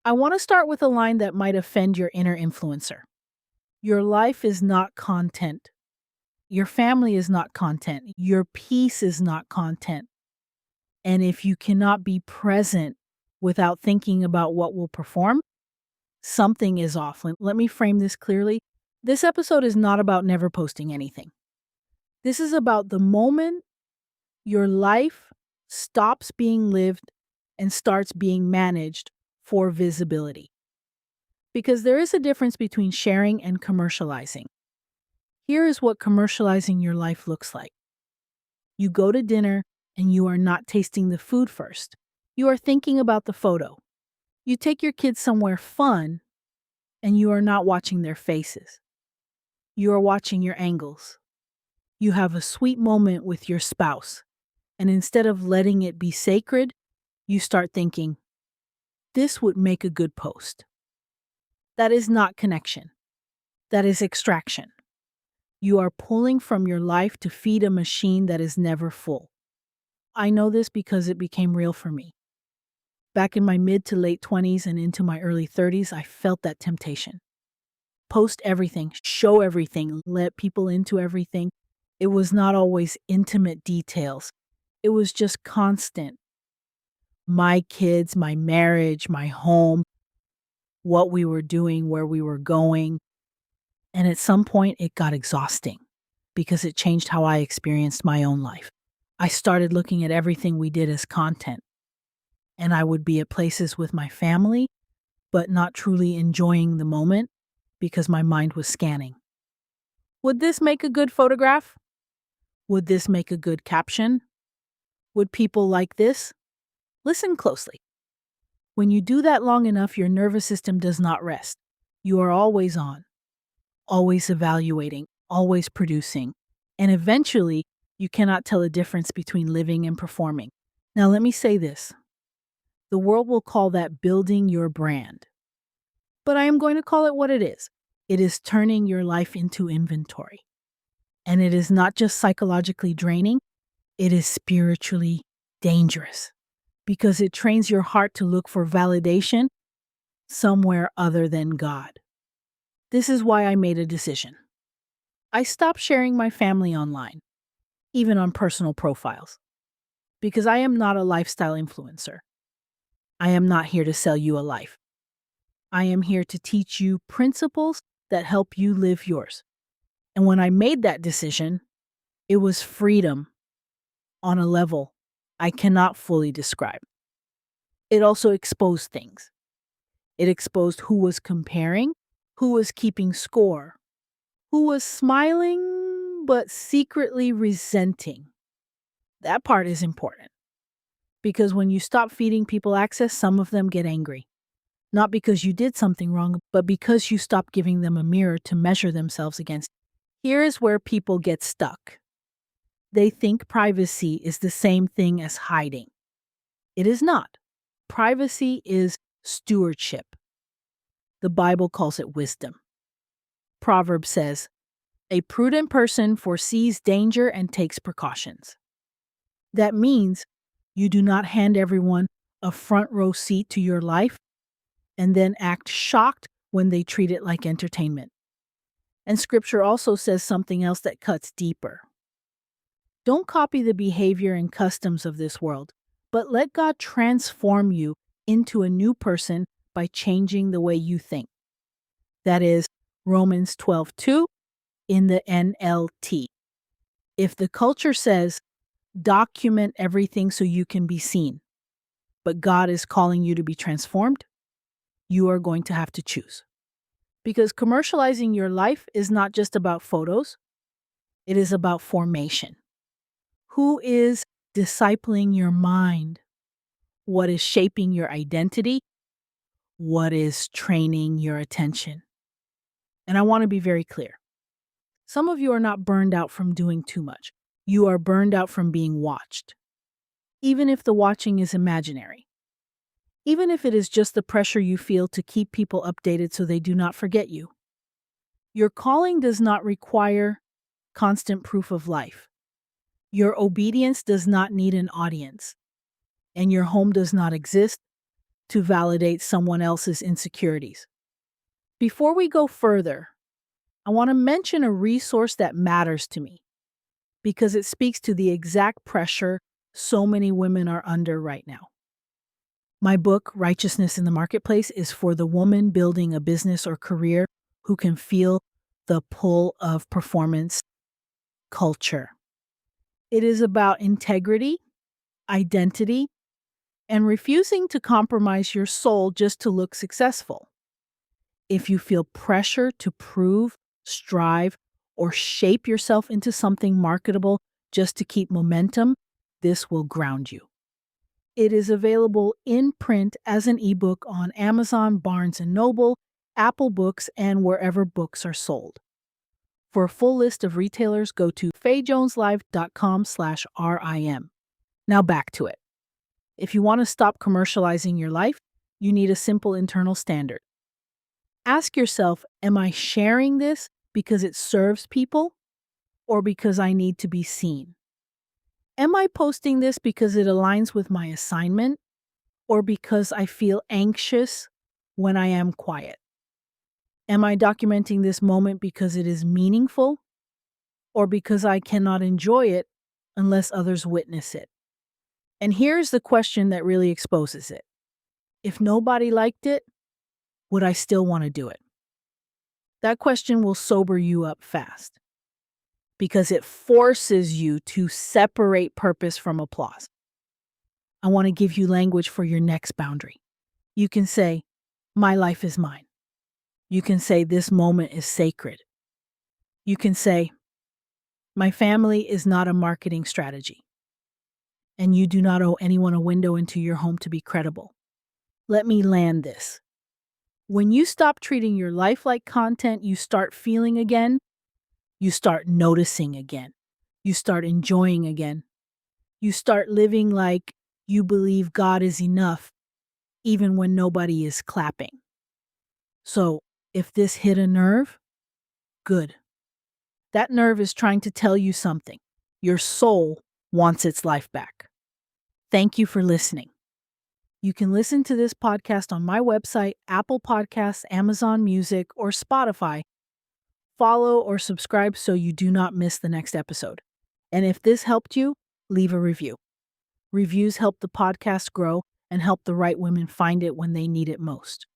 I want to start with a line that might offend your inner influencer. Your life is not content. Your family is not content. Your peace is not content. And if you cannot be present without thinking about what will perform, something is off. Let me frame this clearly. This episode is not about never posting anything. This is about the moment your life stops being lived and starts being managed for visibility. Because there is a difference between sharing and commercializing. Here is what commercializing your life looks like. You go to dinner and you are not tasting the food first. You are thinking about the photo. You take your kids somewhere fun and you are not watching their faces. You are watching your angles. You have a sweet moment with your spouse, and instead of letting it be sacred, you start thinking, this would make a good post. That is not connection. That is extraction. You are pulling from your life to feed a machine that is never full. I know this because it became real for me. Back in my mid to late 20s and into my early 30s, I felt that temptation. Post everything, show everything, let people into everything. It was not always intimate details. It was just constant. My kids, my marriage, my home, what we were doing, where we were going. And at some point, it got exhausting because it changed how I experienced my own life. I started looking at everything we did as content. And I would be at places with my family, but not truly enjoying the moment because my mind was scanning. Would this make a good photograph? Would this make a good caption? Would people like this? Listen closely. When you do that long enough, your nervous system does not rest. You are always on, always evaluating, always producing. And eventually, you cannot tell the difference between living and performing. Now, let me say this. The world will call that building your brand. But I am going to call it what it is. It is turning your life into inventory. And it is not just psychologically draining, it is spiritually dangerous because it trains your heart to look for validation somewhere other than God. This is why I made a decision. I stopped sharing my family online, even on personal profiles, because I am not a lifestyle influencer. I am not here to sell you a life. I am here to teach you principles that help you live yours. And when I made that decision, it was freedom on a level I cannot fully describe. It also exposed things. It exposed who was comparing, who was keeping score, who was smiling but secretly resenting. That part is important because when you stop feeding people access, some of them get angry. Not because you did something wrong, but because you stopped giving them a mirror to measure themselves against. Here is where people get stuck. They think privacy is the same thing as hiding. It is not. Privacy is stewardship. The Bible calls it wisdom. Proverbs says, a prudent person foresees danger and takes precautions. That means you do not hand everyone a front row seat to your life and then act shocked when they treat it like entertainment. And scripture also says something else that cuts deeper. Don't copy the behavior and customs of this world, but let God transform you into a new person by changing the way you think. That is Romans 12:2 in the NLT. If the culture says, document everything so you can be seen, but God is calling you to be transformed, you are going to have to choose. Because commercializing your life is not just about photos, it is about formation. Who is discipling your mind? What is shaping your identity? What is training your attention? And I want to be very clear. Some of you are not burned out from doing too much. You are burned out from being watched. Even if the watching is imaginary. Even if it is just the pressure you feel to keep people updated so they do not forget you. Your calling does not require constant proof of life. Your obedience does not need an audience. And your home does not exist to validate someone else's insecurities. Before we go further, I want to mention a resource that matters to me because it speaks to the exact pressure so many women are under right now. My book, Righteousness in the Marketplace, is for the woman building a business or career who can feel the pull of performance culture. It is about integrity, identity, and refusing to compromise your soul just to look successful. If you feel pressure to prove, strive, or shape yourself into something marketable just to keep momentum, this will ground you. It is available in print as an ebook on Amazon, Barnes & Noble, Apple Books, and wherever books are sold. For a full list of retailers, go to fayjoneslive.com/RIM. Now back to it. If you want to stop commercializing your life, you need a simple internal standard. Ask yourself, am I sharing this because it serves people or because I need to be seen? Am I posting this because it aligns with my assignment or because I feel anxious when I am quiet? Am I documenting this moment because it is meaningful or because I cannot enjoy it unless others witness it? And here's the question that really exposes it. If nobody liked it, would I still want to do it? That question will sober you up fast because it forces you to separate purpose from applause. I want to give you language for your next boundary. You can say, my life is mine. You can say, this moment is sacred. You can say, my family is not a marketing strategy. And you do not owe anyone a window into your home to be credible. Let me land this. When you stop treating your life like content, you start feeling again. You start noticing again. You start enjoying again. You start living like you believe God is enough, even when nobody is clapping. So, if this hit a nerve, good. That nerve is trying to tell you something. Your soul wants its life back. Thank you for listening. You can listen to this podcast on my website, Apple Podcasts, Amazon Music, or Spotify. Follow or subscribe so you do not miss the next episode. And if this helped you, leave a review. Reviews help the podcast grow and help the right women find it when they need it most.